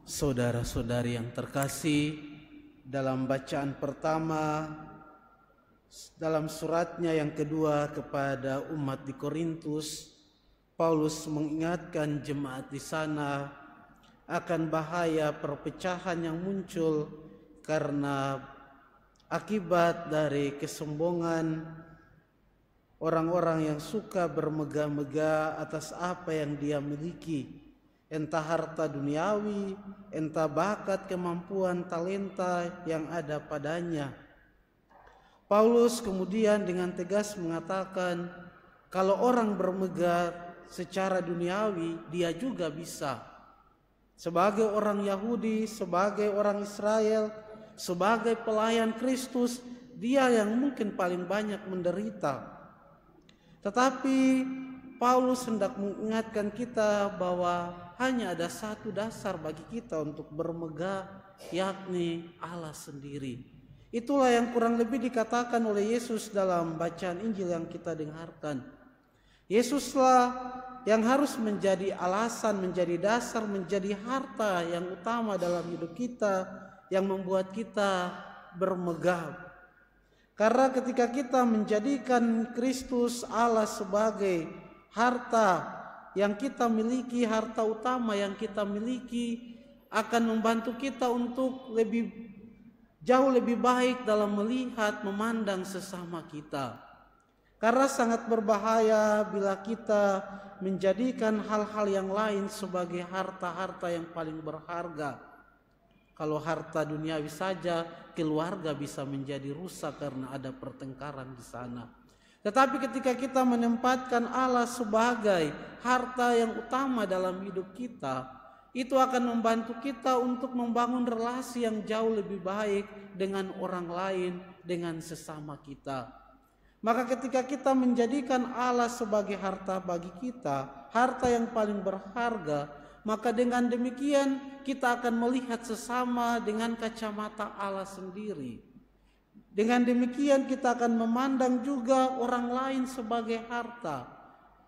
Saudara-saudari yang terkasih, dalam bacaan pertama dalam suratnya yang kedua kepada umat di Korintus, Paulus mengingatkan jemaat di sana akan bahaya perpecahan yang muncul karena akibat dari kesombongan orang-orang yang suka bermegah-megah atas apa yang dia miliki, entah harta duniawi, entah bakat, kemampuan, talenta yang ada padanya. Paulus kemudian dengan tegas mengatakan, kalau orang bermegah secara duniawi, dia juga bisa. Sebagai orang Yahudi, sebagai orang Israel, sebagai pelayan Kristus, dia yang mungkin paling banyak menderita. Tetapi Paulus hendak mengingatkan kita bahwa hanya ada satu dasar bagi kita untuk bermegah, yakni Allah sendiri. Itulah yang kurang lebih dikatakan oleh Yesus dalam bacaan Injil yang kita dengarkan. Yesuslah yang harus menjadi alasan, menjadi dasar, menjadi harta yang utama dalam hidup kita, yang membuat kita bermegah. Karena ketika kita menjadikan Kristus Allah sebagai harta yang kita miliki, harta utama yang kita miliki, akan membantu kita untuk jauh lebih baik dalam melihat, memandang sesama kita. Karena sangat berbahaya bila kita menjadikan hal-hal yang lain sebagai harta-harta yang paling berharga. Kalau harta duniawi saja, keluarga bisa menjadi rusak karena ada pertengkaran di sana. Tetapi ketika kita menempatkan Allah sebagai harta yang utama dalam hidup kita, itu akan membantu kita untuk membangun relasi yang jauh lebih baik dengan orang lain, dengan sesama kita. Maka ketika kita menjadikan Allah sebagai harta bagi kita, harta yang paling berharga, maka dengan demikian kita akan melihat sesama dengan kacamata Allah sendiri. Dengan demikian kita akan memandang juga orang lain sebagai harta.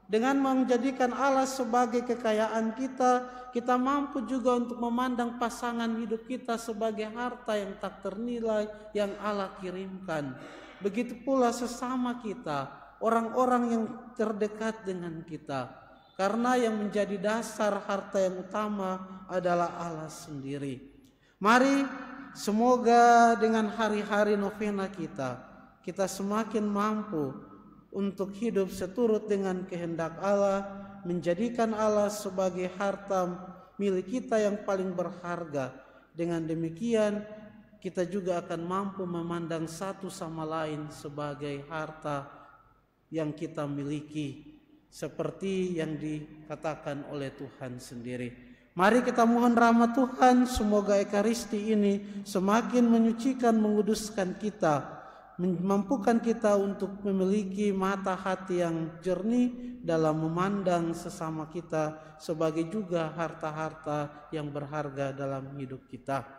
Dengan menjadikan Allah sebagai kekayaan kita, kita mampu juga untuk memandang pasangan hidup kita sebagai harta yang tak ternilai yang Allah kirimkan. Begitu pula sesama kita, orang-orang yang terdekat dengan kita. Karena yang menjadi dasar harta yang utama adalah Allah sendiri. Mari semoga dengan hari-hari novena kita semakin mampu untuk hidup seturut dengan kehendak Allah, menjadikan Allah sebagai harta milik kita yang paling berharga. Dengan demikian kita juga akan mampu memandang satu sama lain sebagai harta yang kita miliki, seperti yang dikatakan oleh Tuhan sendiri. Mari kita mohon rahmat Tuhan, semoga Ekaristi ini semakin menyucikan, menguduskan kita, memampukan kita untuk memiliki mata hati yang jernih dalam memandang sesama kita sebagai juga harta-harta yang berharga dalam hidup kita.